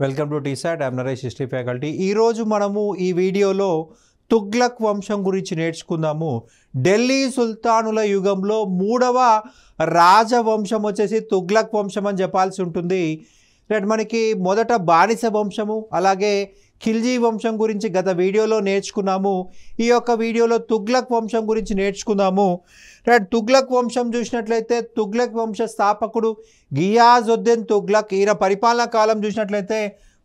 Welcome to T-SAT. I'm Naresh, history faculty. ఈరోజు మనము ఈ వీడియోలో తుగ్లక్ వంశం గురించి నేర్చుకుందాము. ఢిల్లీ సుల్తానుల యుగంలో మూడవ రాజవంశం వచ్చేసి తుగ్లక్ వంశం అని చెప్పాల్సి ఉంటుంది. మనకి మొదట బానిస వంశము, అలాగే ఖిల్జీ వంశం గురించి గత వీడియోలో నేర్చుకున్నాము. ఈ యొక్క వీడియోలో తుగ్లక్ వంశం గురించి నేర్చుకుందాము. తుగ్లక్ వంశం చూసినట్లయితే తుగ్లక్ వంశ స్థాపకుడు గియాజుద్దీన్ తుగ్లక్. ఈయన పరిపాలనా కాలం చూసినట్లయితే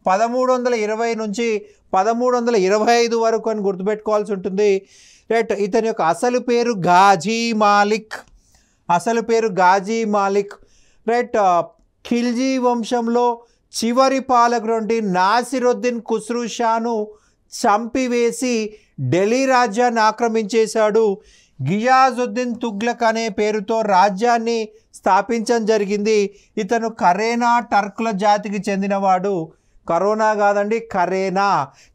1320 నుంచి 1325 వరకు అని గుర్తుపెట్టుకోవాల్సి ఉంటుంది. ఇతని యొక్క అసలు పేరు గాజీ మాలిక్. అసలు పేరు గాజీ మాలిక్. ఖిల్జీ వంశంలో చివరి పాలకుడు నుండి నాసిరుద్దీన్ ఖుస్రూ షాను చంపివేసి ఢిల్లీ రాజ్యాన్ని ఆక్రమించేశాడు. గియాజుద్దీన్ తుగ్లక్ అనే పేరుతో రాజ్యాన్ని స్థాపించడం జరిగింది. ఇతను కరేనా టర్కుల జాతికి చెందినవాడు. కరోనా కాదండి,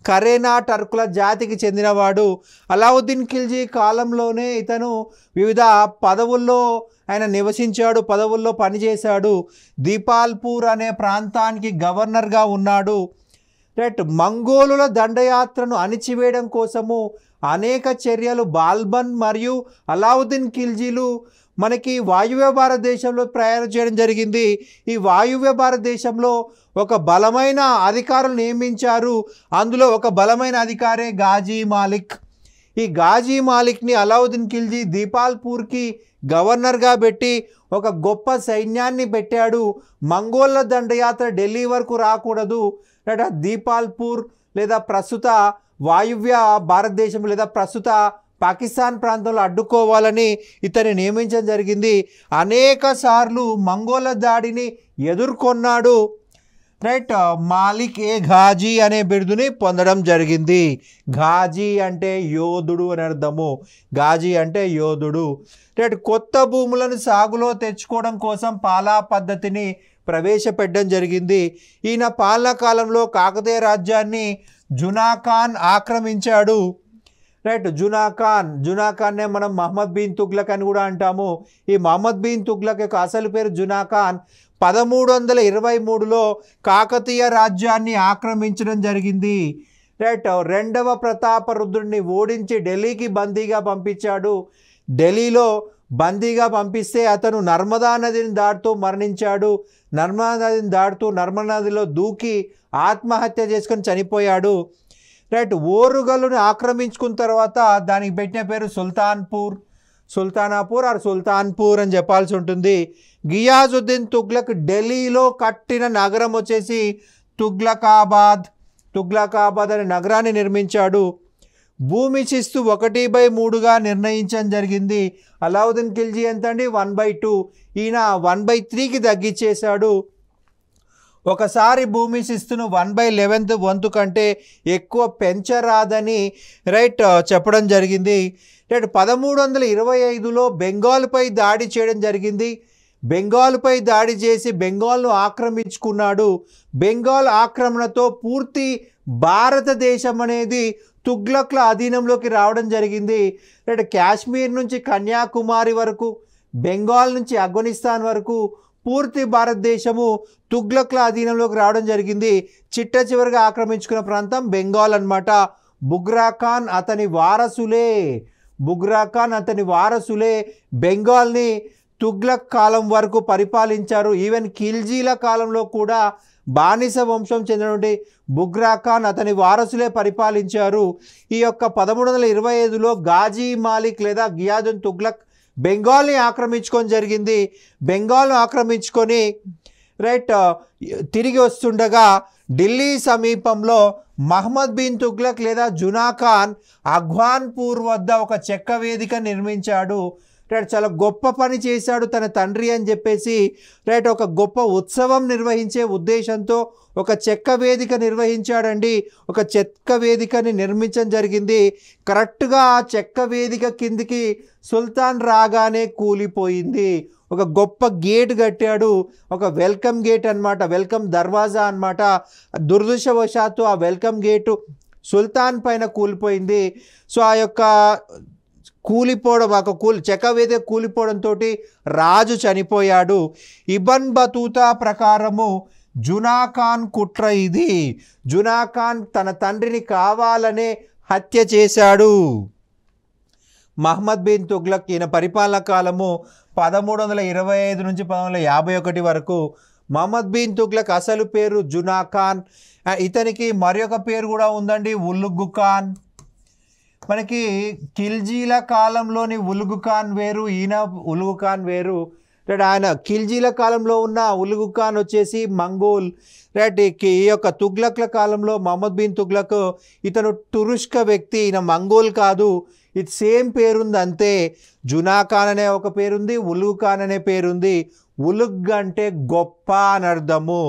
కరేనా టర్కుల జాతికి చెందినవాడు. అలావుద్దీన్ ఖిల్జీ కాలంలోనే ఇతను వివిధ పదవుల్లో ఆయన నివసించాడు, పదవుల్లో పనిచేశాడు. దీపాల్పూర్ అనే ప్రాంతానికి గవర్నర్గా ఉన్నాడు. మంగోలుల దండయాత్రను అణిచివేయడం కోసము అనేక చర్యలు బాల్బన్ మరియు అలావుద్దీన్ ఖిల్జీలు మనకి వాయువ్య భారతదేశంలో ప్రయాణం చేయడం జరిగింది. ఈ వాయువ్య భారతదేశంలో ఒక బలమైన అధికారులు నియమించారు. అందులో ఒక బలమైన అధికారే గాజీ మాలిక్. ఈ గాజీ మాలిక్ని అలావుద్దీన్ ఖిల్జీ దీపాల్పూర్కి గవర్నర్గా పెట్టి ఒక గొప్ప సైన్యాన్ని పెట్టాడు. మంగోళ్ళ దండయాత్ర ఢిల్లీ వరకు రాకూడదు, దీపాల్పూర్ లేదా ప్రస్తుత వాయువ్య భారతదేశం లేదా ప్రస్తుత పాకిస్తాన్ ప్రాంతంలో అడ్డుకోవాలని ఇతన్ని నియమించడం జరిగింది. అనేక సార్లు మంగోళ్ళ దాడిని ఎదుర్కొన్నాడు. మాలిక్ ఘాజీ అనే బిరుదుని పొందడం జరిగింది. ఘాజీ అంటే యోధుడు అని అర్థము. ఘాజీ అంటే యోధుడు. కొత్త భూములను సాగులో తెచ్చుకోవడం కోసం పాలా పద్ధతిని ప్రవేశపెట్టడం జరిగింది. ఈయన పాలనా కాలంలో కాకతీయ రాజ్యాన్ని జునాఖాన్ ఆక్రమించాడు. జునాఖాన్నే మనం మహమ్మద్ బిన్ తుగ్లక్ అని కూడా అంటాము. ఈ మహమ్మద్ బిన్ తుగ్లక్ యొక్క అసలు పేరు జునాఖాన్. 1323లో కాకతీయ రాజ్యాన్ని ఆక్రమించడం జరిగింది. రెండవ ప్రతాపరుద్రుడిని ఓడించి ఢిల్లీకి బందీగా పంపించాడు. ఢిల్లీలో బందీగా పంపిస్తే అతను నర్మదా నదిని దాటుతూ మరణించాడు. నర్మదా నదిలో దూకి ఆత్మహత్య చేసుకొని చనిపోయాడు. ఓరుగల్లుని ఆక్రమించుకున్న తర్వాత దానికి పెట్టిన పేరు సుల్తానాపూర్ అని చెప్పాల్సి ఉంటుంది. గియాజుద్దీన్ తుగ్లక్ ఢిల్లీలో కట్టిన నగరం వచ్చేసి తుగ్లకాబాద్ అనే నగరాన్ని నిర్మించాడు. భూమి శిస్తు 1/3గా నిర్ణయించడం జరిగింది. అలావుద్దీన్ ఖిల్జీ ఎంత అండి? 1/2. ఈయన 1/3కి తగ్గించేశాడు. ఒకసారి భూమి శిస్తును 1/11 వంతు కంటే ఎక్కువ పెంచరాదని చెప్పడం జరిగింది. 1325లో బెంగాల్పై దాడి చేయడం జరిగింది. బెంగాల్పై దాడి చేసి బెంగాల్ను ఆక్రమించుకున్నాడు. బెంగాల్ ఆక్రమణతో పూర్తి భారతదేశం అనేది తుగ్లక్ల అధీనంలోకి రావడం జరిగింది. కాశ్మీర్ నుంచి కన్యాకుమారి వరకు, బెంగాల్ నుంచి ఆఫ్ఘనిస్తాన్ వరకు పూర్తి భారతదేశము తుగ్లక్ల అధీనంలోకి రావడం జరిగింది. చిట్ట చివరిగా ఆక్రమించుకున్న ప్రాంతం బెంగాల్ అన్నమాట. బుగ్రాఖాన్ అతని వారసులే బెంగాల్ని తుగ్లక్ కాలం వరకు పరిపాలించారు. ఈవెన్ ఖిల్జీల కాలంలో కూడా బానిస వంశం చెందినటువంటి బుగ్రాఖాన్ అతని వారసులే పరిపాలించారు. ఈ యొక్క 1325లో గాజీ మాలిక్ లేదా గియాజుద్దీన్ తుగ్లక్ బెంగాల్ని ఆక్రమించుకొని జరిగింది. బెంగాల్ను ఆక్రమించుకొని తిరిగి వస్తుండగా ఢిల్లీ సమీపంలో మహమ్మద్ బిన్ తుగ్లక్ లేదా జునాఖాన్ అఘ్వాన్పూర్ వద్ద ఒక చెక్క వేదిక నిర్మించాడు. చాలా గొప్ప పని చేశాడు తన తండ్రి అని చెప్పేసి ఒక గొప్ప ఉత్సవం నిర్వహించే ఉద్దేశంతో ఒక చెక్క వేదిక నిర్వహించాడండి. ఒక చెక్క వేదికని నిర్మించడం జరిగింది. కరెక్ట్గా ఆ చెక్క వేదిక కిందికి సుల్తాన్ రాగానే కూలిపోయింది. ఒక గొప్ప గేట్ కట్టాడు, ఒక వెల్కమ్ గేట్ అన్నమాట, వెల్కమ్ దర్వాజా అన్నమాట. దురదృష్టవశాత్తు ఆ వెల్కమ్ గేటు సుల్తాన్ పైన కూలిపోయింది. సో ఆ యొక్క చెక్క వేదిక కూలిపోవడంతో రాజు చనిపోయాడు. ఇబన్ బతూతా ప్రకారము జునాఖాన్ కుట్ర ఇది. జునాఖాన్ తన తండ్రిని కావాలనే హత్య చేశాడు. మహమ్మద్ బిన్ తుగ్లక్ ఈయన పరిపాలన కాలము 1325 నుంచి 1351 వరకు. మహమ్మద్ బిన్ తుగ్లక్ అసలు పేరు జునాఖాన్. ఇతనికి మరొక పేరు కూడా ఉందండి, ఉలుగు ఖాన్. మనకి ఖిల్జీల కాలంలోని ఉలుగు ఖాన్ వేరు, ఈయన ఉలుగు ఖాన్ వేరు. ఆయన ఖిల్జీల కాలంలో ఉన్న ఉలుగు ఖాన్ వచ్చేసి మంగోల్. రైట్. ఈ యొక్క తుగ్లక్ల కాలంలో మహమ్మద్ బిన్ తుగ్లక్ ఇతను తురుష్క వ్యక్తి, ఈయన మంగోల్ కాదు. ఇది సేమ్ పేరుంది అంతే. జునాఖాన్ అనే ఒక పేరుంది, ఉలుగు ఖాన్ అనే పేరుంది. ఉలుగ్ అంటే గొప్ప అని అర్థము,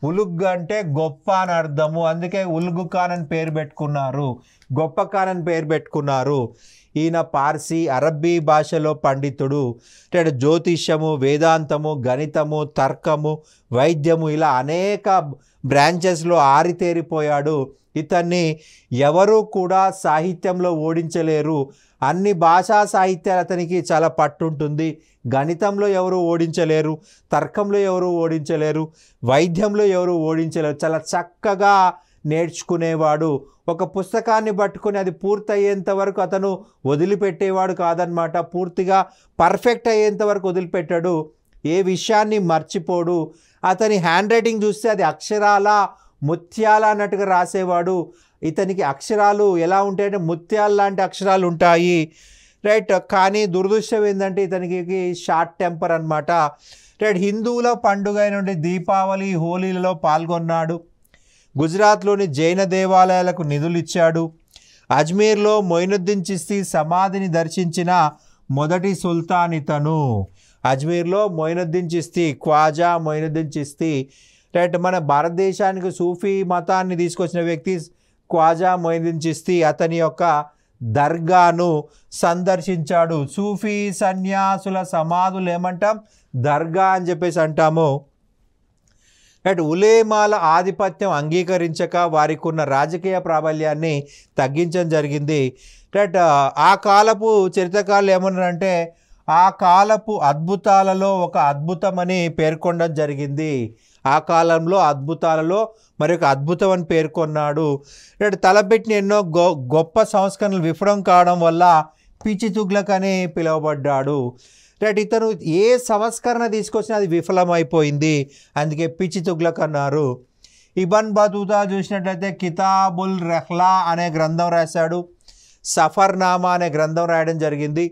ఉలుగ్ అంటే గొప్ప అని అర్థము. అందుకే ఉలుగు ఖాన్ అని పేరు పెట్టుకున్నారు, గొప్ప ఖాన్ అని పేరు పెట్టుకున్నారు. ఈయన పార్సీ అరబ్బీ భాషలో పండితుడు. అంటే జ్యోతిష్యము, వేదాంతము, గణితము, తర్కము, వైద్యము ఇలా అనేక బ్రాంచెస్లో ఆరితేరిపోయాడు. ఇతన్ని ఎవరు కూడా సాహిత్యంలో ఓడించలేరు. అన్ని భాషా సాహిత్యాలు అతనికి చాలా పట్టుంటుంది. గణితంలో ఎవరు ఓడించలేరు, తర్కంలో ఎవరు ఓడించలేరు, వైద్యంలో ఎవరు ఓడించలేరు. చాలా చక్కగా నేర్చుకునేవాడు. ఒక పుస్తకాన్ని పట్టుకొని అది పూర్తయ్యేంత వరకు అతను వదిలిపెట్టేవాడు కాదనమాట. పూర్తిగా పర్ఫెక్ట్ అయ్యేంత వరకు వదిలిపెట్టాడు. ఏ విషయాన్ని మర్చిపోడు. అతని హ్యాండ్ రైటింగ్ చూస్తే అది అక్షరాల ముత్యాల అన్నట్టుగా రాసేవాడు. ఇతనికి అక్షరాలు ఎలా ఉంటాయంటే ముత్యాల లాంటి అక్షరాలు ఉంటాయి. రైట్. కానీ దురదృష్టం ఏంటంటే ఇతనికి షార్ట్ టెంపర్ అనమాట. రైట్. హిందువుల పండుగ నుండి దీపావళి, హోలీలలో పాల్గొన్నాడు. గుజరాత్లోని జైన దేవాలయాలకు నిధులు ఇచ్చాడు. అజ్మీర్లో మొయినుద్దీన్ చిస్తీ సమాధిని దర్శించిన మొదటి సుల్తాన్ ఇతను. అజ్మీర్లో మొయినుద్దీన్ చిస్తీ, ఖ్వాజా మొయినుద్దీన్ చిస్తీ. రైట్. మన భారతదేశానికి సూఫీ మతాన్ని తీసుకొచ్చిన వ్యక్తి ఖ్వాజా మొయినుద్దీన్ చిస్తీ. అతని యొక్క దర్గాను సందర్శించాడు. సూఫీ సన్యాసుల సమాధులు ఏమంటాం? దర్గా అని చెప్పేసి అంటాము. రైట్. ఉలేమాల ఆధిపత్యం అంగీకరించక వారికి ఉన్న రాజకీయ ప్రాబల్యాన్ని తగ్గించడం జరిగింది. రైట్. ఆ కాలపు చరిత్రకారులు ఏమన్నారంటే ఆ కాలపు అద్భుతాలలో ఒక అద్భుతమని పేర్కొనడం జరిగింది. ఆ కాలంలో అద్భుతాలలో మరి ఒక అద్భుతం అని పేర్కొన్నాడు. రైట్. తలపెట్టిన ఎన్నో గొప్ప సంస్కరణలు విఫలం కావడం వల్ల పిచ్చి తుగ్లక్ అని పిలువబడ్డాడు. రైట్. ఇతను ఏ సంస్కరణ తీసుకొచ్చినా అది విఫలమైపోయింది, అందుకే పిచ్చి తుగ్లక్ అన్నారు. ఇబన్ బతూతా చూసినట్లయితే కితాబుల్ రెహ్లా అనే గ్రంథం రాశాడు. సఫర్నామా అనే గ్రంథం రాయడం జరిగింది.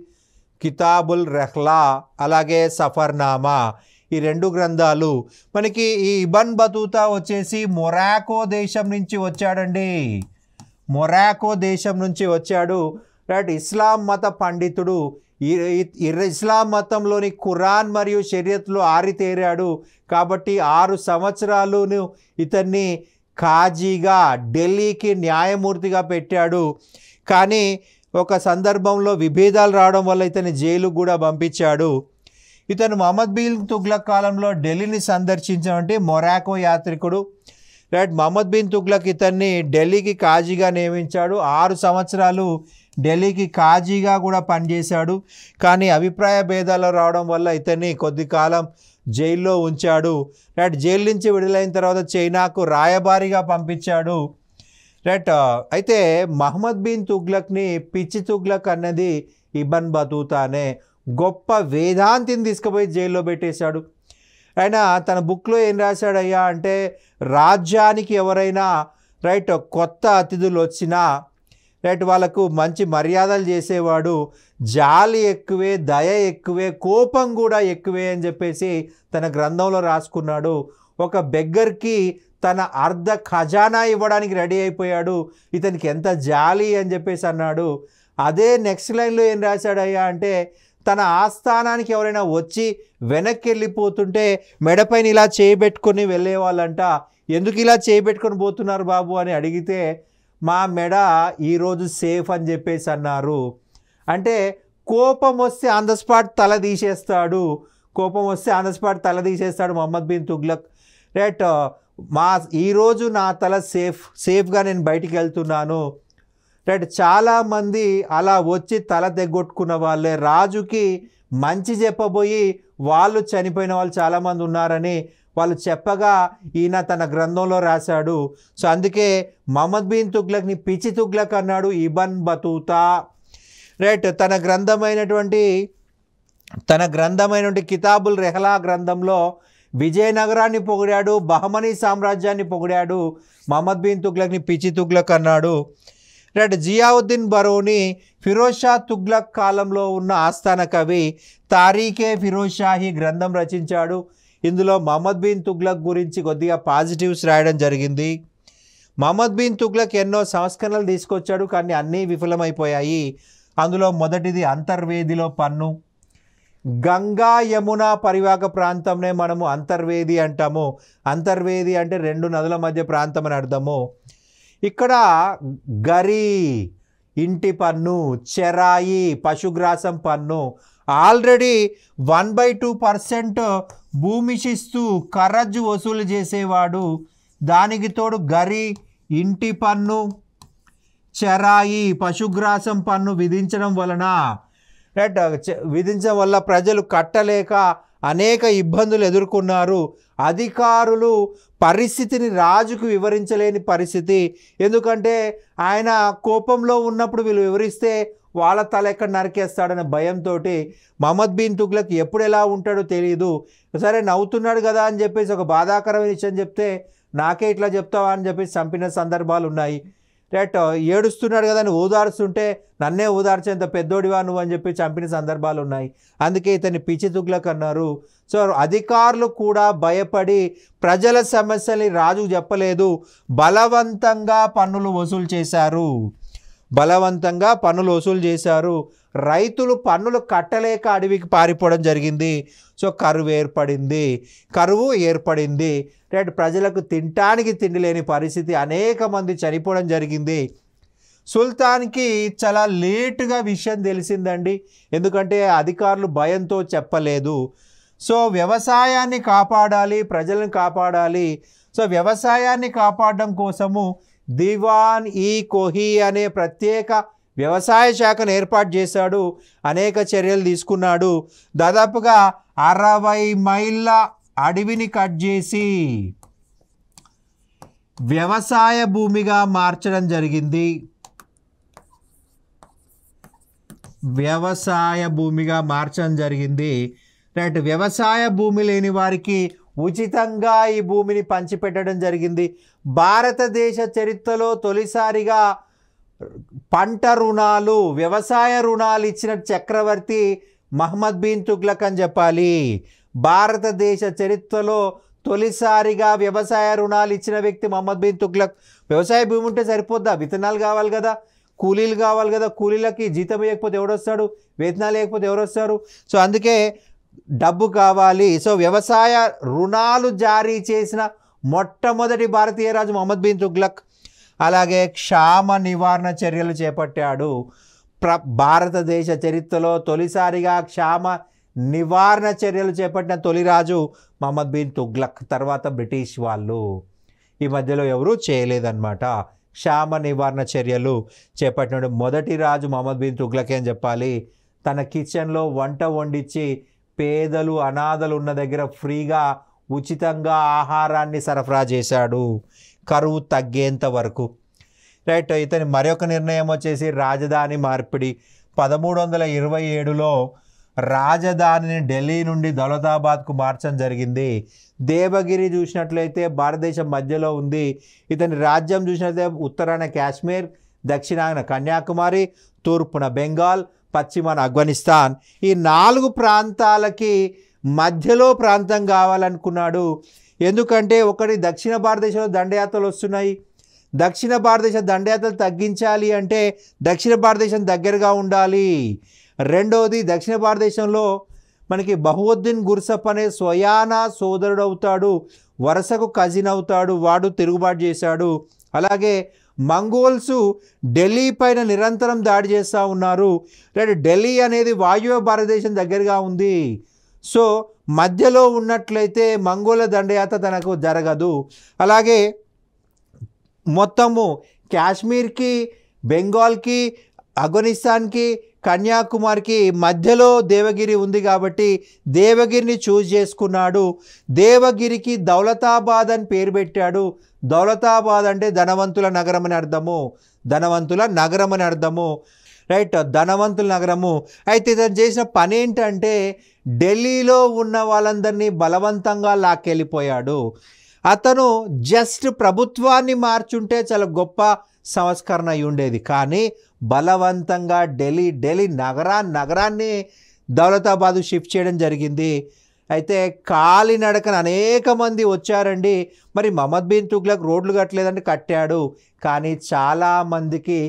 కితాబుల్ రెహ్లా అలాగే సఫర్నామా ఈ రెండు గ్రంథాలు. మనకి ఈ ఇబన్ బతూతా వచ్చేసి మొరాకో దేశం నుంచి వచ్చాడండి. మొరాకో దేశం నుంచి వచ్చాడు. రైట్. ఇస్లాం మత పండితుడు. ఇస్లాం మతంలోని ఖురాన్ మరియు షరియత్లో ఆరితేరాడు. కాబట్టి 6 సంవత్సరాలను ఇతన్ని ఖాజీగా ఢిల్లీకి న్యాయమూర్తిగా పెట్టాడు. కానీ ఒక సందర్భంలో విభేదాలు రావడం వల్ల ఇతన్ని జైలుకు కూడా పంపించాడు. ఇతను మహమ్మద్ బిన్ తుగ్లక్ కాలంలో ఢిల్లీని సందర్శించినటువంటి మొరాకో యాత్రికుడు. రైట్. మహమ్మద్ బిన్ తుగ్లక్ ఇతన్ని ఢిల్లీకి కాజీగా నియమించాడు. 6 సంవత్సరాలు ఢిల్లీకి కాజీగా కూడా పనిచేశాడు. కానీ అభిప్రాయ భేదాలు రావడం వల్ల ఇతన్ని కొద్ది కాలం జైల్లో ఉంచాడు. రైట్. జైలు నుంచి విడుదలైన తర్వాత చైనాకు రాయబారిగా పంపించాడు. రైట్. అయితే మహమ్మద్ బిన్ తుగ్లక్ని పిచ్చి తుగ్లక్ అన్నది ఇబన్ బతూతానే. గొప్ప వేదాంతిని తీసుకుపోయి జైల్లో పెట్టేశాడు. ఆయన తన బుక్లో ఏం రాశాడయ్యా అంటే రాజ్యానికి ఎవరైనా రైట్ కొత్త అతిథులు వచ్చినా రైట్ వాళ్ళకు మంచి మర్యాదలు చేసేవాడు. జాలి ఎక్కువే, దయ ఎక్కువే, కోపం కూడా ఎక్కువే అని చెప్పేసి తన గ్రంథంలో రాసుకున్నాడు. ఒక బెగ్గర్కి తన అర్ధ ఖజానా ఇవ్వడానికి రెడీ అయిపోయాడు. ఇతనికి ఎంత జాలి అని చెప్పేసి అన్నాడు. అదే నెక్స్ట్ లైన్లో ఏం రాశాడయ్యా అంటే తన ఆస్థానానికి ఎవరైనా వచ్చి వెనక్కి వెళ్ళిపోతుంటే మెడపైన ఇలా చేయబెట్టుకొని వెళ్ళేవాళ్ళంట. ఎందుకు ఇలా చేయబెట్టుకొని పోతున్నారు బాబు అని అడిగితే మా మెడ ఈరోజు సేఫ్ అని చెప్పేసి అన్నారు. అంటే కోపం వస్తే ఆన్ ద స్పాట్ తల తీసేస్తాడు. కోపం వస్తే ఆన్ ద స్పాట్ తల తీసేస్తాడు మహమ్మద్ బిన్ తుగ్లక్. రైట్. ఈరోజు నా తల సేఫ్గా నేను బయటికి వెళ్తున్నాను. రైట్. చాలామంది అలా వచ్చి తల తెగొట్టుకున్న వాళ్ళే. రాజుకి మంచి చెప్పబోయి వాళ్ళు చనిపోయిన వాళ్ళు చాలామంది ఉన్నారని వాళ్ళు చెప్పగా ఈయన తన గ్రంథంలో రాశాడు. సో అందుకే మహమ్మద్ బిన్ తుగ్లక్ని పిచ్చి తుగ్లక్ అన్నాడు ఇబన్ బతూతా. రైట్. తన గ్రంథమైనటువంటి కితాబుల్ రెహలా గ్రంథంలో విజయనగరాన్ని పొగిడాడు, బహమనీ సామ్రాజ్యాన్ని పొగిడాడు, మహమ్మద్ బిన్ తుగ్లక్ని పిచ్చి తుగ్లక్ అన్నాడు. రైట్. జియావుద్దీన్ బరోని ఫిరోజ్ షా తుగ్లక్ కాలంలో ఉన్న ఆస్థాన కవి తారీఖే ఫిరోజ్ షాహీ గ్రంథం రచించాడు. ఇందులో మహమ్మద్ బిన్ తుగ్లక్ గురించి కొద్దిగా పాజిటివ్స్ రాయడం జరిగింది. మహమ్మద్ బిన్ తుగ్లక్ ఎన్నో సంస్కరణలు తీసుకొచ్చాడు, కానీ అన్నీ విఫలమైపోయాయి. అందులో మొదటిది అంతర్వేదిలో పన్ను. గంగా యమున పరివాహక ప్రాంతంనే మనము అంతర్వేది అంటాము. అంతర్వేది అంటే 2 నదుల మధ్య ప్రాంతం అని అర్థము. ఇక్కడ గరి ఇంటి పన్ను, చెరాయి పశుగ్రాసం పన్ను, ఆల్రెడీ 1/2% భూమి శిస్తు ఖరజ్ వసూలు చేసేవాడు. దానికి తోడు గరి ఇంటి పన్ను, చెరాయి పశుగ్రాసం పన్ను విధించడం వలన ప్రజలు కట్టలేక అనేక ఇబ్బందులు ఎదుర్కొన్నారు. అధికారులు పరిస్థితిని రాజుకు వివరించలేని పరిస్థితి. ఎందుకంటే ఆయన కోపంలో ఉన్నప్పుడు వీళ్ళు వివరిస్తే వాళ్ళ తల ఎక్కడ నరికేస్తాడనే భయంతో మహమ్మద్ బిన్ తుగ్లక్ ఎప్పుడు ఎలా ఉంటాడో తెలియదు. సరే నవ్వుతున్నాడు కదా అని చెప్పేసి ఒక బాధాకరమైన విషయం చెప్తే నాకే ఇట్లా చెప్తావా అని చెప్పేసి చంపిన సందర్భాలు ఉన్నాయి. రైట్. ఏడుస్తున్నాడు కదా అని ఓదార్చుంటే నన్నే ఓదార్చేంత పెద్దోడివా నువ్వు అని చెప్పి చంపిన సందర్భాలు ఉన్నాయి. అందుకే ఇతన్ని పిచ్చి తుగ్లక్ అన్నారు. సో అధికారులు కూడా భయపడి ప్రజల సమస్యల్ని రాజుకు చెప్పలేదు, బలవంతంగా పన్నులు వసూలు చేశారు. రైతులు పన్నులు కట్టలేక అడవికి పారిపోవడం జరిగింది. సో కరువు ఏర్పడింది. రైట్. ప్రజలకు తినటానికి తిండి లేని పరిస్థితి, అనేక మంది చనిపోవడం జరిగింది. సుల్తాన్కి చాలా లేటుగా విషయం తెలిసిందండి, ఎందుకంటే అధికారులు భయంతో చెప్పలేదు. సో వ్యవసాయాన్ని కాపాడాలి, ప్రజలను కాపాడాలి. సో వ్యవసాయాన్ని కాపాడడం కోసము దివాన్ ఈ కోహి అనే ప్రత్యేక వ్యవసాయ శాఖను ఏర్పాటు చేశాడు, అనేక చర్యలు తీసుకున్నాడు. దాదాపుగా 60 మైళ్ళ అడవిని కట్ చేసి వ్యవసాయ భూమిగా మార్చడం జరిగింది. రైట్. వ్యవసాయ భూమి లేని వారికి ఉచితంగా ఈ భూమిని పంచిపెట్టడం జరిగింది. భారతదేశ చరిత్రలో తొలిసారిగా పంట రుణాలు, వ్యవసాయ రుణాలు ఇచ్చిన చక్రవర్తి మహమ్మద్ బిన్ తుగ్లక్ అని చెప్పాలి. భారతదేశ చరిత్రలో తొలిసారిగా వ్యవసాయ రుణాలు ఇచ్చిన వ్యక్తి మహమ్మద్ బిన్ తుగ్లక్. వ్యవసాయ భూమి ఉంటే సరిపోద్దా? విత్తనాలు కావాలి కదా, కూలీలు కావాలి కదా, కూలీలకి జీతం వేయకపోతే ఎవడొస్తాడు, వేతనాలు లేకపోతే ఎవరొస్తారు? సో అందుకే డబ్బు కావాలి. సో వ్యవసాయ రుణాలు జారీ చేసిన మొట్టమొదటి భారతీయ రాజు మహమ్మద్ బిన్ తుగ్లక్. అలాగే క్షామ నివారణ చర్యలు చేపట్టాడు. భారతదేశ చరిత్రలో తొలిసారిగా క్షామ నివారణ చర్యలు చేపట్టిన తొలి రాజు మహమ్మద్ బిన్ తుగ్లక్. తర్వాత బ్రిటిష్ వాళ్ళు, ఈ మధ్యలో ఎవరూ చేయలేదన్నమాట. క్షామ నివారణ చర్యలు చేపట్టిన మొదటి రాజు మహమ్మద్ బిన్ తుగ్లక్ అని చెప్పాలి. తన కిచెన్లో వంట వండించి పేదలు అనాథలు ఉన్న దగ్గర ఫ్రీగా ఉచితంగా ఆహారాన్ని సరఫరా చేశాడు, కరువు తగ్గేంత వరకు. రైట్. ఇతని మరొక నిర్ణయం వచ్చేసి రాజధాని మార్పిడి. 1327లో రాజధానిని ఢిల్లీ నుండి దౌలతాబాద్కు మార్చడం జరిగింది. దేవగిరి చూసినట్లయితే భారతదేశం మధ్యలో ఉంది. ఇతని రాజ్యం చూసినట్లయితే ఉత్తరాన కాశ్మీర్, దక్షిణాన కన్యాకుమారి, తూర్పున బెంగాల్, పశ్చిమాన ఆఫ్ఘనిస్తాన్. ఈ 4 ప్రాంతాలకి మధ్యలో ప్రాంతం కావాలనుకున్నాడు. ఎందుకంటే ఒకటి దక్షిణ భారతదేశంలో దండయాత్రలు వస్తున్నాయి. దక్షిణ భారతదేశ దండయాత్రలు తగ్గించాలి అంటే దక్షిణ భారతదేశం దగ్గరగా ఉండాలి. రెండవది దక్షిణ భారతదేశంలో మనకి బహువుద్దీన్ గుర్సప్ అనే స్వయానా సోదరుడు అవుతాడు, వరుసకు కజిన్ అవుతాడు, వాడు తిరుగుబాటు చేశాడు. అలాగే మంగోల్స్ ఢిల్లీ పైన నిరంతరం దాడి చేస్తూ ఉన్నారు. ఢిల్లీ అనేది వాయువ్య భారతదేశం దగ్గరగా ఉంది. సో మధ్యలో ఉన్నట్లయితే మంగోల దండయాత్ర తనకు జరగదు. అలాగే మొత్తము కాశ్మీర్కి, బెంగాల్కి, ఆఫ్ఘనిస్తాన్కి కన్యాకుమారికి మధ్యలో దేవగిరి ఉంది కాబట్టి దేవగిరిని చూజ్ చేసుకున్నాడు. దేవగిరికి దౌలతాబాద్ అని పేరు పెట్టాడు. దౌలతాబాద్ అంటే ధనవంతుల నగరం అని అర్థము, ధనవంతుల నగరం అని అర్థము, రైట్, ధనవంతుల నగరము. అయితే ఇతను చేసిన పని ఏంటంటే ఢిల్లీలో ఉన్న వాళ్ళందరినీ బలవంతంగా లాక్కెళ్ళిపోయాడు. అతను జస్ట్ ప్రభుత్వాన్ని మార్చుంటే చాలా గొప్ప సంస్కరణ అయి ఉండేది, కానీ బలవంతంగా ఢిల్లీ నగరాన్ని దౌలతాబాదు షిఫ్ట్ చేయడం జరిగింది. అయితే కాలినడకన అనేక మంది వచ్చారండి. మరి మహమ్మద్ బిన్ తుగ్లక్ రోడ్లు కట్టలేదంటే కట్టాడు, కానీ చాలామందికి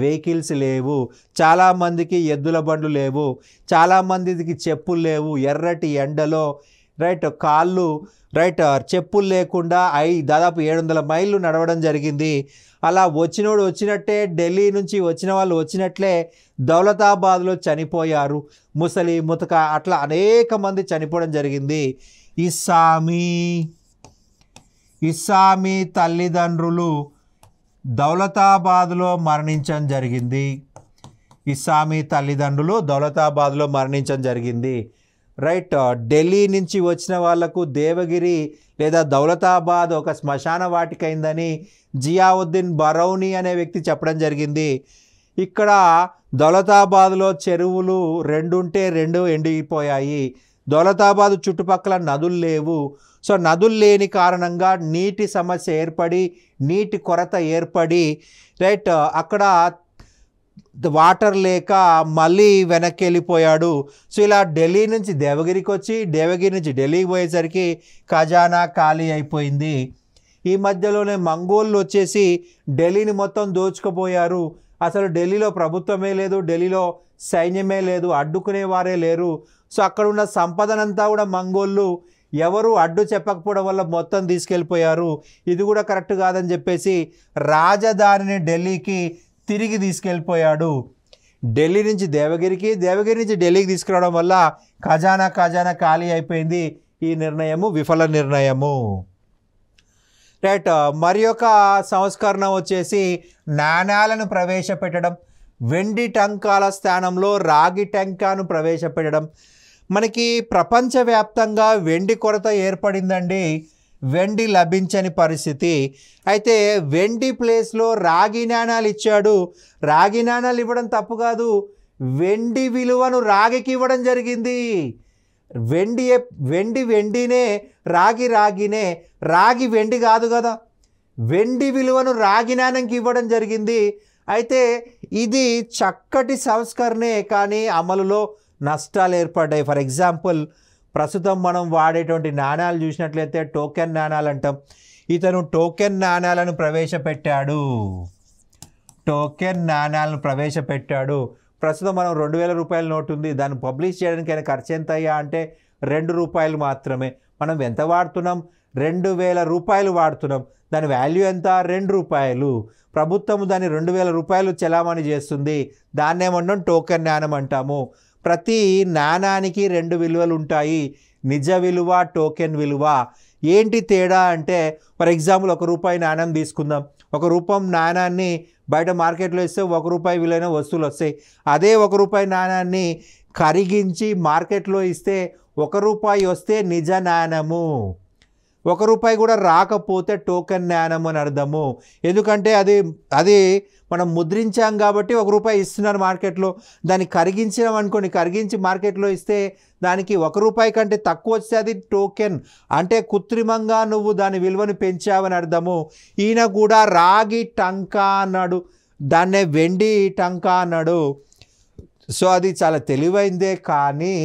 వెహికల్స్ లేవు, చాలామందికి ఎద్దుల బండ్లు లేవు, చాలామందికి చెప్పులు లేవు. ఎర్రటి ఎండలో రైట్ కాళ్ళు రైట్ చెప్పులు లేకుండా దాదాపు 700 మైళ్ళు నడవడం జరిగింది. అలా వచ్చినోడు వచ్చినట్టే, ఢిల్లీ నుంచి వచ్చిన వాళ్ళు వచ్చినట్లే దౌలతాబాద్లో చనిపోయారు. ముసలి ముతక అట్లా అనేక మంది చనిపోవడం జరిగింది. ఇస్సామీ తల్లిదండ్రులు దౌలతాబాద్లో మరణించడం జరిగింది. ఇస్సామీ తల్లిదండ్రులు దౌలతాబాద్లో మరణించడం జరిగింది. రైట్, ఢిల్లీ నుంచి వచ్చిన వాళ్లకు దేవగిరి లేదా దౌలతాబాద్ ఒక శ్మశాన వాటిక అయిందని జియావుద్దీన్ బరౌని అనే వ్యక్తి చెప్పడం జరిగింది. ఇక్కడ దౌలతాబాద్లో చెరువులు 2 ఉంటే 2 ఎండిపోయాయి. దౌలతాబాద్ చుట్టుపక్కల నదులు లేవు. సో నదులు లేని కారణంగా నీటి సమస్య ఏర్పడి, నీటి కొరత ఏర్పడి రైట్ అక్కడ వాటర్ లేక మళ్ళీ వెనక్కి వెళ్ళిపోయాడు. సో ఇలా ఢిల్లీ నుంచి దేవగిరికి వచ్చి, దేవగిరి నుంచి ఢిల్లీకి పోయేసరికి ఖజానా ఖాళీ అయిపోయింది. ఈ మధ్యలోనే మంగోళ్ళు వచ్చేసి ఢిల్లీని మొత్తం దోచుకుపోయారు. అసలు ఢిల్లీలో ప్రభుత్వమే లేదు, ఢిల్లీలో సైన్యమే లేదు, అడ్డుకునే వారే లేరు. సో అక్కడ ఉన్న సంపదనంతా కూడా మంగోళ్ళు ఎవరు అడ్డు చెప్పకపోవడం వల్ల మొత్తం తీసుకెళ్ళిపోయారు. ఇది కూడా కరెక్ట్ కాదని చెప్పేసి రాజధానిని ఢిల్లీకి తిరిగి తీసుకెళ్ళిపోయాడు. ఢిల్లీ నుంచి దేవగిరికి, దేవగిరి నుంచి ఢిల్లీకి తీసుకురావడం వల్ల ఖజానా ఖాళీ అయిపోయింది. ఈ నిర్ణయము విఫల నిర్ణయము. రైట్, మరి యొక్క సంస్కరణ వచ్చేసి నాణ్యాలను ప్రవేశపెట్టడం, వెండి టంకాల స్థానంలో రాగి టంకాను ప్రవేశపెట్టడం. మనకి ప్రపంచవ్యాప్తంగా వెండి కొరత ఏర్పడిందండి, వెండి లభించని పరిస్థితి. అయితే వెండి ప్లేస్లో రాగి నాణాలు ఇచ్చాడు. రాగి నాణాలు ఇవ్వడం తప్పు కాదు, వెండి విలువను రాగికి ఇవ్వడం జరిగింది. వెండినే, రాగినే, రాగి వెండి కాదు కదా, వెండి విలువను రాగి నాణ్యంకి ఇవ్వడం జరిగింది. అయితే ఇది చక్కటి సంస్కరణే, కానీ అమలులో నష్టాలు ఏర్పడ్డాయి. ఫర్ ఎగ్జాంపుల్ ప్రస్తుతం మనం వాడేటువంటి నాణాలు చూసినట్లయితే టోకెన్ నాణాలు అంటాం. ఇతను టోకెన్ నాణాలను ప్రవేశపెట్టాడు. ప్రస్తుతం మనం 2000 రూపాయల నోటు ఉంది, దాన్ని పబ్లిష్ చేయడానికి ఆయన ఖర్చు ఎంత అయ్యా అంటే 2 రూపాయలు మాత్రమే. మనం ఎంత వాడుతున్నాం? 2000 రూపాయలు వాడుతున్నాం. దాని వాల్యూ ఎంత? 2 రూపాయలు. ప్రభుత్వం దాన్ని 2000 రూపాయలు చెలామణి చేస్తుంది. దాన్ని ఏమంటాం? టోకెన్ నాణం అంటాము. ప్రతి నాణానికి 2 విలువలు ఉంటాయి, నిజ విలువ, టోకెన్ విలువ. ఏంటి తేడా అంటే ఫర్ ఎగ్జాంపుల్ 1 రూపాయి నాణ్యం తీసుకుందాం. 1 రూపాయి నాణాన్ని బయట మార్కెట్లో ఇస్తే 1 రూపాయి విలువైన వస్తువులు వస్తాయి. అదే 1 రూపాయి నాణాన్ని కరిగించి మార్కెట్లో ఇస్తే 1 రూపాయి వస్తే నిజ నాణ్యము, 1 రూపాయి కూడా రాకపోతే టోకెన్ నాణ్యం అని అర్థము. ఎందుకంటే అది మనం ముద్రించాం కాబట్టి 1 రూపాయి ఇస్తున్నారు మార్కెట్లో. దాన్ని కరిగించినాం అనుకోండి, కరిగించి మార్కెట్లో ఇస్తే దానికి 1 రూపాయి కంటే తక్కువ వస్తే అది టోకెన్, అంటే కృత్రిమంగా నువ్వు దాని విలువను పెంచావని అర్థము. ఈయన కూడా రాగి టంకా అన్నాడు, దాన్నే వెండి టంకా అన్నాడు. సో అది చాలా తెలివైందే, కానీ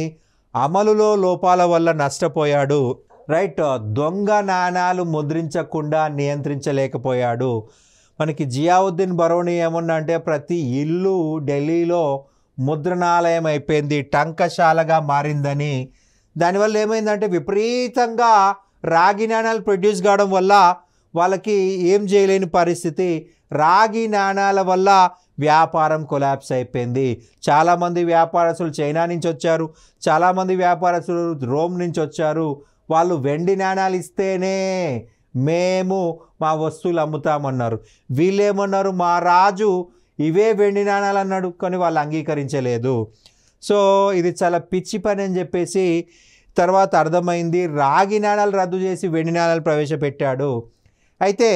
అమలులో లోపాల వల్ల నష్టపోయాడు. రైట్, దొంగ నాణాలు ముద్రించకుండా నియంత్రించలేకపోయాడు. మనకి జియావుద్దీన్ బరౌని ఏమన్నా అంటే ప్రతి ఇల్లు ఢిల్లీలో ముద్రణాలయం అయిపోయింది, టంకశాలగా మారిందని. దానివల్ల ఏమైందంటే విపరీతంగా రాగి నాణాలు ప్రొడ్యూస్ కావడం వల్ల వాళ్ళకి ఏం చేయలేని పరిస్థితి. రాగి నాణాల వల్ల వ్యాపారం కొలాప్స్ అయిపోయింది. చాలామంది వ్యాపారస్తులు చైనా నుంచి వచ్చారు, చాలామంది వ్యాపారస్తులు రోమ్ నుంచి వచ్చారు. వాళ్ళు వెండి నాణాలు ఇస్తేనే మేము మా వస్తువులు అమ్ముతామన్నారు. వీళ్ళేమన్నారు, మా రాజు ఇవే వెండి నాణాలు అన్నాడు, కానీ వాళ్ళు అంగీకరించలేదు. సో ఇది చాలా పిచ్చి పని అని చెప్పేసి తర్వాత అర్థమైంది. రాగి నాణాలు రద్దు చేసి వెండి నాణాలు ప్రవేశపెట్టాడు. అయితే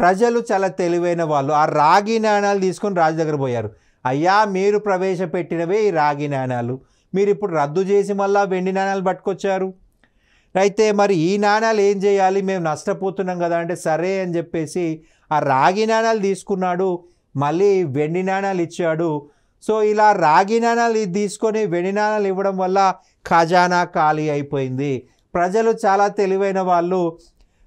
ప్రజలు చాలా తెలివైన వాళ్ళు. ఆ రాగి నాణాలు తీసుకొని రాజు దగ్గర పోయారు. అయ్యా, మీరు ప్రవేశపెట్టినవే ఈ రాగి నాణాలు, మీరు ఇప్పుడు రద్దు చేసి మళ్ళీ వెండి నాణాలు పట్టుకొచ్చారు. అయితే మరి ఈ నాణాలు ఏం చేయాలి, మేము నష్టపోతున్నాం కదా అంటే సరే అని చెప్పేసి ఆ రాగి నాణాలు తీసుకున్నాడు, మళ్ళీ వెండి నాణాలు ఇచ్చాడు. సో ఇలా రాగి నాణాలు తీసుకొని వెండి నాణాలు ఇవ్వడం వల్ల ఖజానా ఖాళీ అయిపోయింది. ప్రజలు చాలా తెలివైన వాళ్ళు.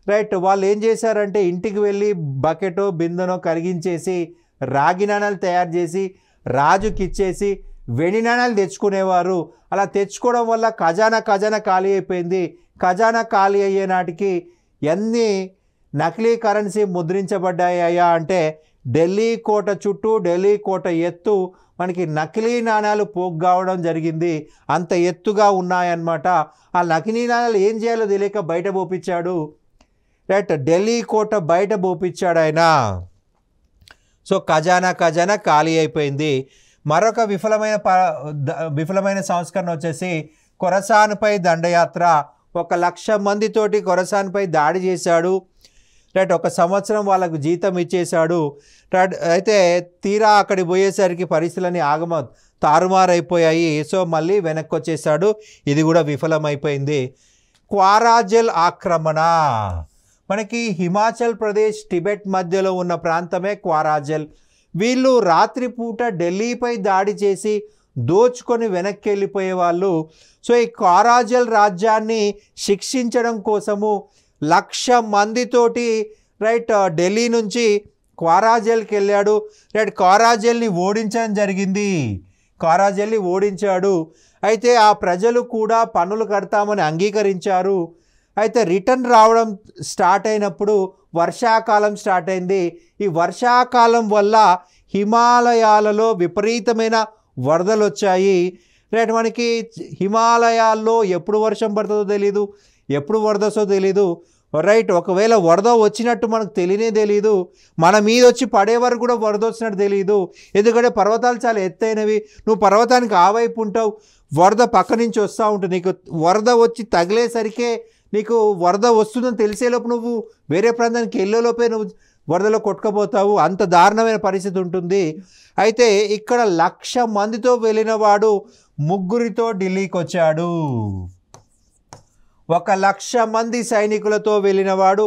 రైట్, వాళ్ళు ఏం చేశారంటే ఇంటికి వెళ్ళి బకెటో బిందెనో కరిగించేసి రాగి నాణాలు తయారు చేసి రాజుకి ఇచ్చేసి వెండి నాణాలు తెచ్చుకునేవారు. అలా తెచ్చుకోవడం వల్ల ఖజానా ఖాళీ అయిపోయింది. ఖజానా ఖాళీ అయ్యే నాటికి ఎన్ని నకిలీ కరెన్సీ ముద్రించబడ్డాయా అంటే ఢిల్లీ కోట చుట్టూ, ఢిల్లీ కోట ఎత్తు మనకి నకిలీ నాణాలు పోగు కావడం జరిగింది. అంత ఎత్తుగా ఉన్నాయన్నమాట. ఆ నకిలీ నాణాలు ఏం చేయాలో తెలియక బయట పోపించాడు. రైట్, ఢిల్లీ కోట బయట పోపించాడు ఆయన. సో ఖజానా ఖాళీ అయిపోయింది. మరొక విఫలమైన సంస్కరణ వచ్చేసి ఖొరాసాన్పై దండయాత్ర. 1,00,000 మందితోటి ఖొరాసాన్పై దాడి చేశాడు. రైట్, 1 సంవత్సరం వాళ్ళకు జీతం ఇచ్చేశాడు. రైట్, అయితే తీరా అక్కడికి పోయేసరికి పరిస్థితులని తారుమారైపోయాయి. సో మళ్ళీ వెనక్కి వచ్చేసాడు. ఇది కూడా విఫలమైపోయింది. క్వారాజెల్ ఆక్రమణ. మనకి హిమాచల్ ప్రదేశ్, టిబెట్ మధ్యలో ఉన్న ప్రాంతమే క్వారాజెల్. వీళ్ళు రాత్రిపూట ఢిల్లీపై దాడి చేసి దోచుకొని వెనక్కి వెళ్ళిపోయేవాళ్ళు. సో ఈ క్వారాజెల్ రాజ్యాన్ని శిక్షించడం కోసము 1,00,000 మందితోటి రైట్ ఢిల్లీ నుంచి క్వారాజెల్కి వెళ్ళాడు. రైట్, క్వారాజెల్ని ఓడించడం జరిగింది. క్వారాజెల్ని ఓడించాడు. అయితే ఆ ప్రజలు కూడా పన్నులు కడతామని అంగీకరించారు. అయితే రిటర్న్ రావడం స్టార్ట్ అయినప్పుడు వర్షాకాలం స్టార్ట్ అయింది. ఈ వర్షాకాలం వల్ల హిమాలయాలలో విపరీతమైన వరదలు వచ్చాయి. రైట్, మనకి హిమాలయాల్లో ఎప్పుడు వర్షం పడుతుందో తెలీదు, ఎప్పుడు వరద వస్తుందో తెలీదు. రైట్, ఒకవేళ వరద వచ్చినట్టు మనకు తెలియదు. మన మీద వచ్చి పడే వరకు కూడా వరద వచ్చినట్టు తెలియదు. ఎందుకంటే పర్వతాలు చాలా ఎత్తైనవి. నువ్వు పర్వతానికి ఆ వైపు ఉంటావు, వరద పక్క నుంచి వస్తూ ఉంటుంది. నీకు వరద వచ్చి తగిలేసరికే నీకు వరద వస్తుందని తెలిసేలోపు నువ్వు వేరే ప్రాంతానికి వెళ్ళేలోపే నువ్వు వరదలో కొట్టుకుపోతావు. అంత దారుణమైన పరిస్థితి ఉంటుంది. అయితే ఇక్కడ 1,00,000 మందితో వెళ్ళిన వాడు 3 ఢిల్లీకి వచ్చాడు. 1,00,000 మంది సైనికులతో వెళ్ళినవాడు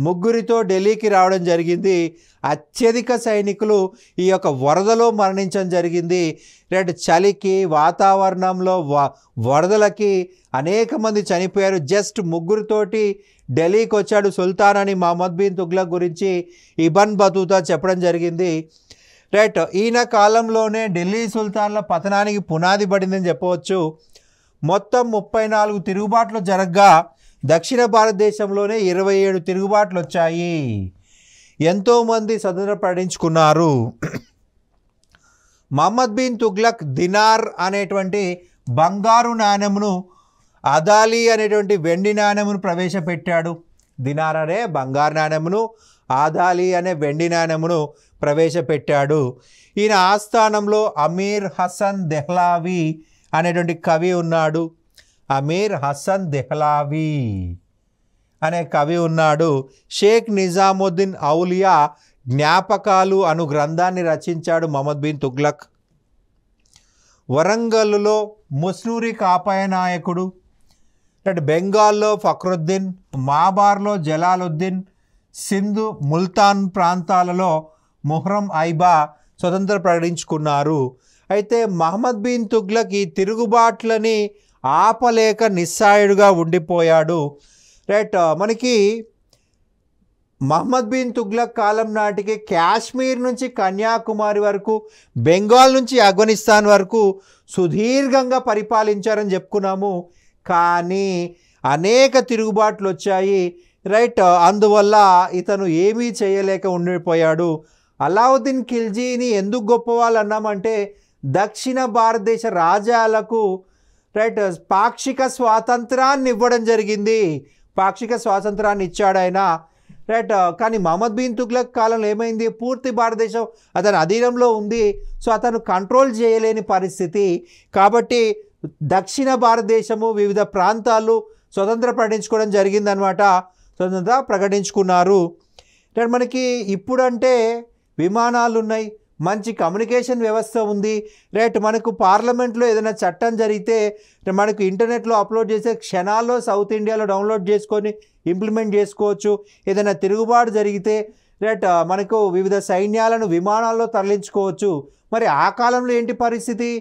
3 ఢిల్లీకి రావడం జరిగింది. అత్యధిక సైనికులు ఈ యొక్క వరదలో మరణించడం జరిగింది. రైట్, చలికి, వాతావరణంలో వరదలకి అనేక మంది చనిపోయారు. జస్ట్ 3 ఢిల్లీకి వచ్చాడు. సుల్తాన్ అని మహమ్మద్ బిన్ తుగ్లక్ గురించి ఇబ్న్ బతూతా చెప్పడం జరిగింది. రైట్, ఈయన కాలంలోనే ఢిల్లీ సుల్తాన్ల పతనానికి పునాది పడిందని చెప్పవచ్చు. మొత్తం 34 తిరుగుబాట్లు జరగ్గా దక్షిణ భారతదేశంలోనే 27 తిరుగుబాట్లు వచ్చాయి. ఎంతోమంది స్వతంత్రం ప్రకటించుకున్నారు. మహమ్మద్ బిన్ తుగ్లక్ దినార్ అనేటువంటి బంగారు నాణెమును, అదాలి అనేటువంటి వెండి నాణెమును ప్రవేశపెట్టాడు. దినార్ అనే బంగారు నాణెమును, ఆదాలి అనే వెండి నాణెమును ప్రవేశపెట్టాడు. ఈయన ఆస్థానంలో అమీర్ హసన్ దెహ్లావి అనేటువంటి కవి ఉన్నాడు. అమీర్ హసన్ దెహ్లావి అనే కవి ఉన్నాడు. షేక్ నిజాముద్దీన్ ఔలియా జ్ఞాపకాలు అను గ్రంథాన్ని రచించాడు మహమ్మద్ బిన్ తుగ్లక్. వరంగల్లో ముస్నూరి కాపాయ నాయకుడు. బెంగాల్లో ఫక్రుద్దీన్, మాబార్లో జలాలుద్దీన్, సింధు, ముల్తాన్ ప్రాంతాలలో ముహర్రం ఐబా స్వతంత్రం ప్రకటించుకున్నారు. అయితే మహమ్మద్ బిన్ తుగ్లక్ ఈ తిరుగుబాట్లని ఆపలేక నిస్సాయుడుగా ఉండిపోయాడు. రైట్, మనకి మహమ్మద్ బిన్ తుగ్లక్ కాలం నాటికి కాశ్మీర్ నుంచి కన్యాకుమారి వరకు, బెంగాల్ నుంచి ఆఫ్ఘనిస్తాన్ వరకు సుదీర్ఘంగా పరిపాలించారని చెప్పుకున్నాము. కానీ అనేక తిరుగుబాట్లు వచ్చాయి. రైట్, అందువల్ల ఇతను ఏమీ చేయలేక ఉండిపోయాడు. అలావుద్దీన్ ఖిల్జీని ఎందుకు గొప్పవాళ్ళు అన్నామంటే దక్షిణ భారతదేశ రాజ్యాలకు రైట్ పాక్షిక స్వాతంత్రాన్ని ఇవ్వడం జరిగింది. పాక్షిక స్వాతంత్రాన్ని ఇచ్చాడు ఆయన. రైట్. కానీ మహమ్మద్ బిన్ తుగ్లక్ కాలంలో ఏమైంది, పూర్తి భారతదేశం అతని అధీనంలో ఉంది. సో అతను కంట్రోల్ చేయలేని పరిస్థితి. కాబట్టి దక్షిణ భారతదేశము వివిధ ప్రాంతాలు స్వతంత్ర ప్రకటించుకోవడం జరిగిందనమాట. స్వతంత్ర ప్రకటించుకున్నారు. మనకి ఇప్పుడంటే విమానాలు ఉన్నాయి, మంచి కమ్యూనికేషన్ వ్యవస్థ ఉంది. రైట్. మనకు పార్లమెంట్లో ఏదైనా చట్టం జరిగితే మనకు ఇంటర్నెట్లో అప్లోడ్ చేసే క్షణాల్లో సౌత్ ఇండియాలో డౌన్లోడ్ చేసుకొని ఇంప్లిమెంట్ చేసుకోవచ్చు. ఏదైనా తిరుగుబాటు జరిగితే రైట్ మనకు వివిధ సైన్యాలను విమానాల్లో తరలించుకోవచ్చు. మరి ఆ కాలంలో ఏంటి పరిస్థితి?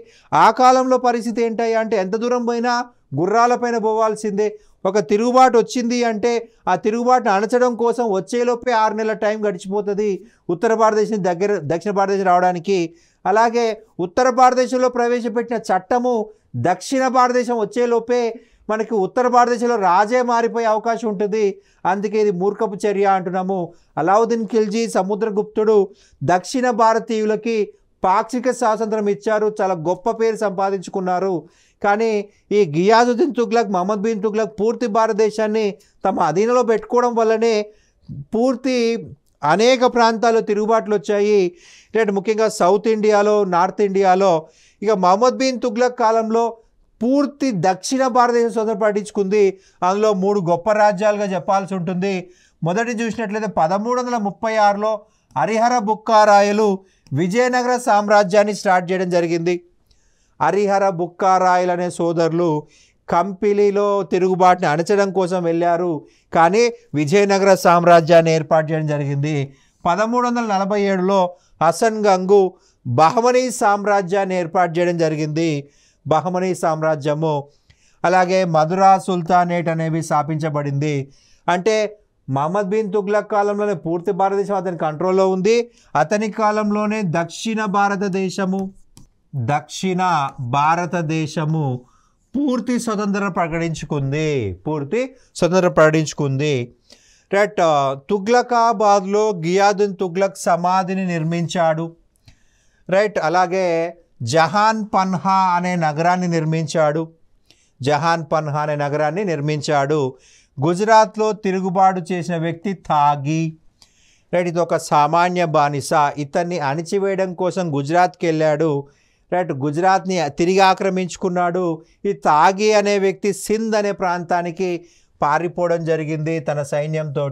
ఆ కాలంలో పరిస్థితి ఏంటి అంటే ఎంత దూరం పోయినా గుర్రాలపైన పోవాల్సిందే. ఒక తిరుగుబాటు వచ్చింది అంటే ఆ తిరుగుబాటును అణచడం కోసం వచ్చేలోపే 6 నెలల టైం గడిచిపోతుంది ఉత్తర భారతదేశం దక్షిణ భారతదేశం రావడానికి. అలాగే ఉత్తర భారతదేశంలో ప్రవేశపెట్టిన చట్టము దక్షిణ భారతదేశం వచ్చేలోపే మనకి ఉత్తర భారతదేశంలో రాజే మారిపోయే అవకాశం ఉంటుంది. అందుకే ఇది మూర్ఖపు చర్య అంటున్నాము. అలావుద్దీన్ ఖిల్జీ సముద్రగుప్తుడు దక్షిణ భారతీయులకి పాక్షిక స్వాతంత్రం ఇచ్చారు, చాలా గొప్ప పేరు సంపాదించుకున్నారు. కానీ ఈ గియాజుద్దీన్ తుగ్లక్, మహమ్మద్ బిన్ తుగ్లక్ పూర్తి భారతదేశాన్ని తమ అధీనంలో పెట్టుకోవడం వల్లనే పూర్తి అనేక ప్రాంతాల్లో తిరుగుబాట్లు వచ్చాయి. ముఖ్యంగా సౌత్ ఇండియాలో, నార్త్ ఇండియాలో. ఇక మహమ్మద్ బిన్ తుగ్లక్ కాలంలో పూర్తి దక్షిణ భారతదేశం స్వతంత్రం ప్రకటించుకుంది. అందులో 3 గొప్ప రాజ్యాలుగా చెప్పాల్సి ఉంటుంది. మొదటి చూసినట్లయితే 1336లో హరిహర బుక్కారాయలు విజయనగర సామ్రాజ్యాన్ని స్టార్ట్ చేయడం జరిగింది. హరిహర బుక్కారాయలు అనే సోదరులు కంపిలిలో తిరుగుబాటుని అణచడం కోసం వెళ్ళారు, కానీ విజయనగర సామ్రాజ్యాన్ని ఏర్పాటు చేయడం జరిగింది. 1347లో హసన్ గంగు బహమనీ సామ్రాజ్యాన్ని ఏర్పాటు చేయడం జరిగింది. బహమనీ సామ్రాజ్యము. అలాగే మధురా సుల్తానేట్ అనేవి స్థాపించబడింది. అంటే మహమ్మద్ బిన్ తుగ్లక్ కాలంలోనే పూర్తి భారతదేశం అతని కంట్రోల్లో ఉంది. అతని కాలంలోనే దక్షిణ భారతదేశము పూర్తి స్వతంత్ర ప్రకటించుకుంది. రైట్. తుగ్లకాబాద్లో గియాదుద్దీన్ తుగ్లక్ సమాధిని నిర్మించాడు. రైట్. అలాగే జహాన్ పన్హా అనే నగరాన్ని నిర్మించాడు. గుజరాత్లో తిరుగుబాటు చేసిన వ్యక్తి తాగి. రైట్. ఇది ఒక సామాన్య బానిస. ఇతన్ని అణిచివేయడం కోసం గుజరాత్కి వెళ్ళాడు. రైట్. గుజరాత్ని తిరిగి ఆక్రమించుకున్నాడు. ఈ తాగి అనే వ్యక్తి సింధ్ అనే ప్రాంతానికి పారిపోవడం జరిగింది తన సైన్యంతో.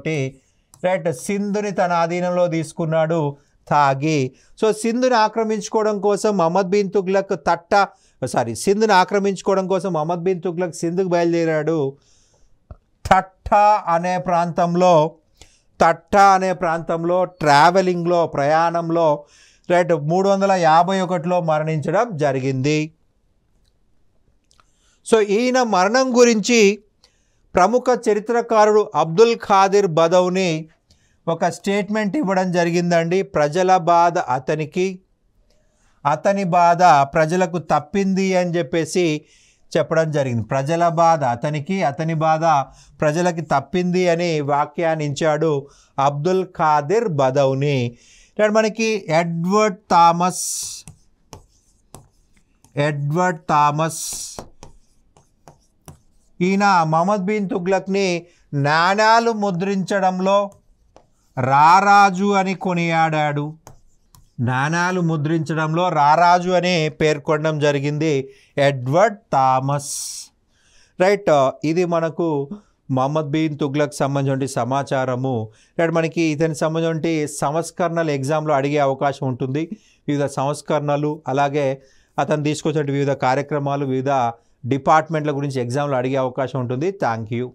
రైట్. సింధుని తన అధీనంలో తీసుకున్నాడు తాగి. సో సింధుని ఆక్రమించుకోవడం కోసం మహమ్మద్ బిన్ తుగ్లక్ సింధుని ఆక్రమించుకోవడం కోసం మహమ్మద్ బిన్ తుగ్లక్ సింధుకు బయలుదేరాడు. తట్టా అనే ప్రాంతంలో ప్రయాణంలో రైట్ 351లో మరణించడం జరిగింది. సో ఈయన మరణం గురించి ప్రముఖ చరిత్రకారుడు అబ్దుల్ ఖాదిర్ బదౌని ఒక స్టేట్మెంట్ ఇవ్వడం జరిగిందండి. ప్రజల బాధ అతని బాధ ప్రజలకు తప్పింది అని చెప్పేసి చెప్పడం జరిగింది. ప్రజల బాధ అతని బాధ ప్రజలకి తప్పింది అని వ్యాఖ్యానించాడు అబ్దుల్ ఖాదిర్ బదౌని. మనకి ఎడ్వర్డ్ థామస్ ఈయన మహమ్మద్ బిన్ తుగ్లక్ని నాణాలు ముద్రించడంలో రారాజు అని కొనియాడాడు. నాణాలు ముద్రించడంలో రారాజు అని పేర్కొనడం జరిగింది ఎడ్వర్డ్ థామస్. రైట్. ఇది మనకు మహమ్మద్ బిన్ తుగ్లక్ సంబంధించిన సమాచారము. రైట్. మనకి ఇతని సంబంధించిన సంస్కరణలు ఎగ్జామ్లో అడిగే అవకాశం ఉంటుంది. వివిధ సంస్కరణలు, అలాగే అతను తీసుకొచ్చిన వివిధ కార్యక్రమాలు, వివిధ డిపార్ట్మెంట్ల గురించి ఎగ్జామ్లో అడిగే అవకాశం ఉంటుంది. Thank you.